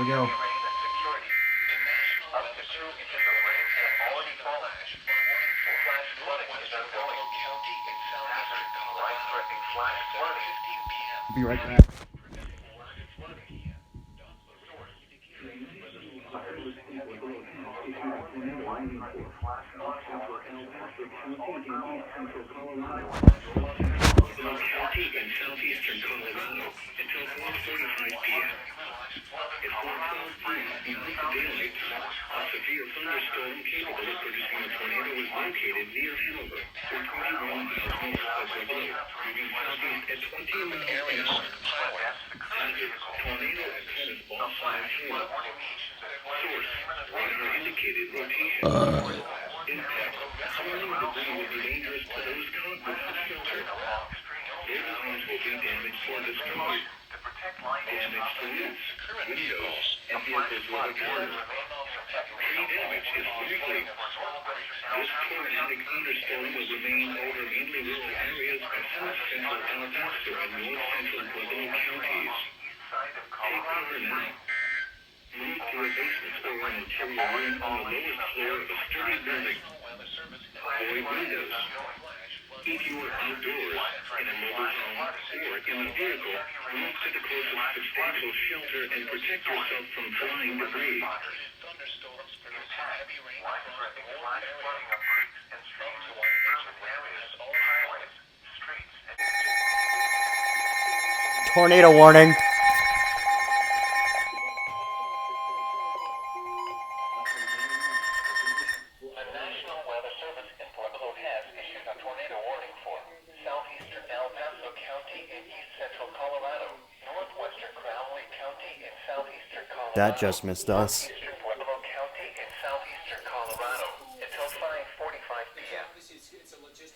we go. Be right back. County in southeastern Colorado until 4:45 p.m. At 4:12 p.m. beneath the daylight time, a severe thunderstorm capable of producing a tornado was located near Hanover, or 21 miles north of Pueblo, moving southeast at 20 miles an hour. Hazard: tornado attendant ball flash hail. Source: radar indicated rotation. Impact: falling debris will be dangerous to those caught without shelter. Their homes will be damaged or destroyed. Damage to roofs, windows, and vehicles will occur. Tree damage is likely. This tornadic thunderstorm will remain over mainly rural areas of south central El Paso and north central Pueblo counties. Take cover now. Move to a basement or an interior room on the lowest floor of a sturdy building. Avoid windows. If you are outdoors, in a mobile home, or in a vehicle, move to the closest substantial shelter and protect yourself from flying debris. Tornado warning. That just missed us. Pueblo County in southeastern Colorado until 5:45 p.m.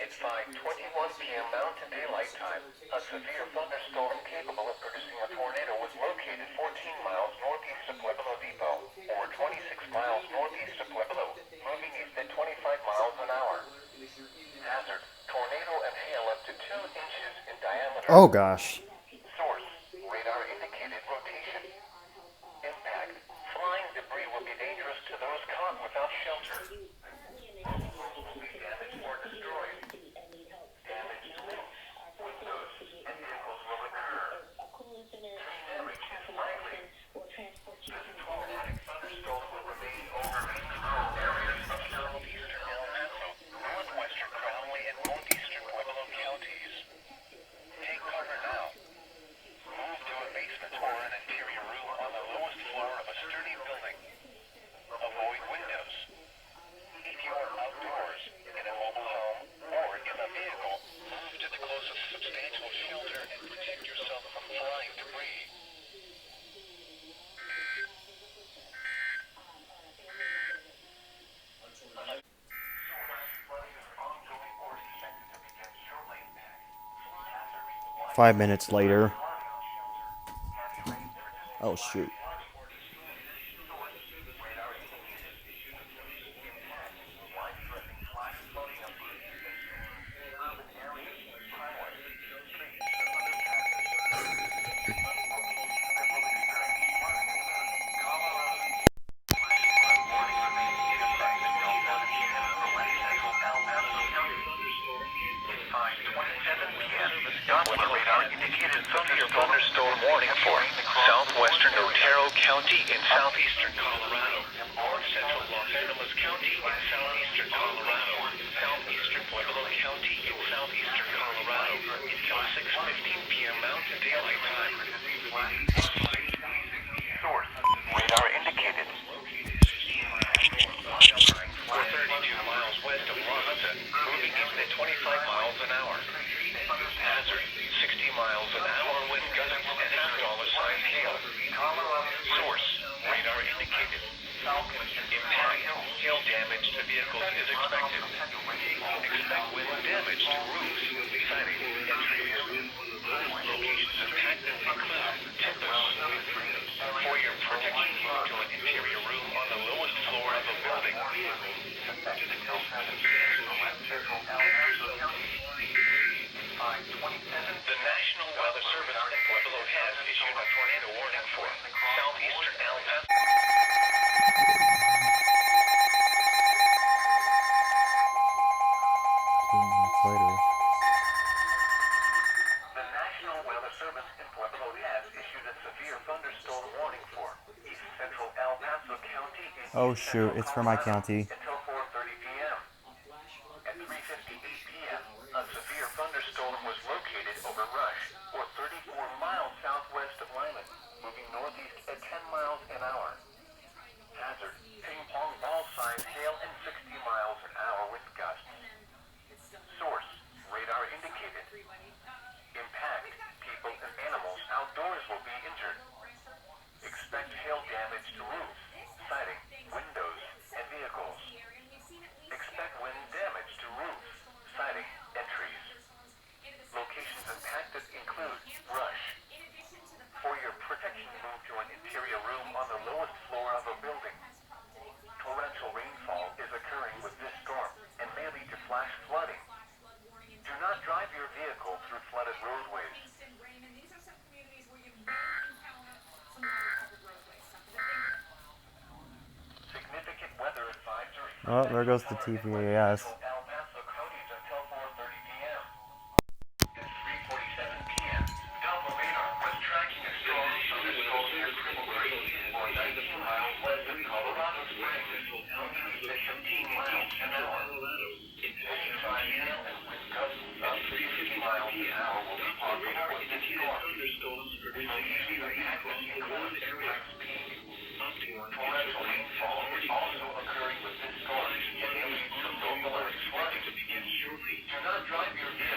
At 5:21 p.m. Mountain Daylight Time, a severe thunderstorm capable of producing a tornado was located 14 miles northeast of Pueblo Depot, or 26 miles northeast of Pueblo, moving east at 25 miles an hour. Hazard: tornado and hail up to 2 inches in diameter. Oh gosh. Source: radar indicated rotation. Impact: flying debris will be dangerous to those caught without shelter. Homes will be damaged or destroyed. Damage to roofs, windows, and vehicles will occur. Tree damage is likely. This tornadic thunderstorm will remain over mainly rural areas of southeastern El Paso, northwestern Crowley, and northeastern Pueblo counties. Take cover now. Move to a basement or an interior room on the lowest floor of a sturdy building. Avoid windows. If you are outdoors, in a mobile home, or in a vehicle, move to the closest substantial shelter and protect yourself from flying debris. Five minutes later. Oh shoot. Radar indicated severe thunderstorm warning for southwestern Otero County in southeastern Colorado, north central Los Angeles County in southeastern Colorado, southeastern Pueblo County in southeastern Colorado until 6:15 p.m. Mountain Daylight Time. Source: radar indicated. 432 miles west of La Junta, moving east at 25 miles an hour. Hazard: 60 miles an hour wind gusts and $1 hail. Source: radar indicated. Impact: hail damage to vehicles is expected. Expect wind damage to roofs, siding, and trees. Locations impacted include timbers. For your protection, move to an interior room on the lowest floor of a building. The National Weather Service in Pueblo has issued a tornado warning for southeastern El Paso. 2 minutes later. The National Weather Service in Pueblo has issued a severe thunderstorm warning for east central El Paso County and Oh east shoot, central it's for my Colorado county. until 4:30 p.m. At 3:58 p.m., a severe thunderstorm was located over Rush, or 34 miles southwest of Lyman, moving northeast at 10 miles an hour. Hazard, ping-pong ball-size hail and 60 miles an hour wind gusts. Source, radar indicated. Impact, people and animals outdoors will be injured. Expect hail damage to roofs, siding, windows, and vehicles. Expect wind damage to roofs, siding, and trees. Locations impacted include Rush. For your protection, move to an interior room on the lowest floor of a building. Torrential rainfall is occurring with this storm and may lead to flash flooding. Do not drive your vehicle through flooded roadways. Significant weather advisory. Oh, there goes the EAS. El Paso counties until 4:30 p.m. At 3:47 p.m., Doppler radar was tracking a strong thunderstorm near Cripple Creek, or 19 miles west of Colorado Springs, moving at 15 miles an hour. Intensified hail and wind gusts of 350 miles an hour will be possible with this storm. Locations impacted include Spring Peak. Torrential rainfall is also occurring with this storm and may lead to localized flooding. Do not drive your vehicle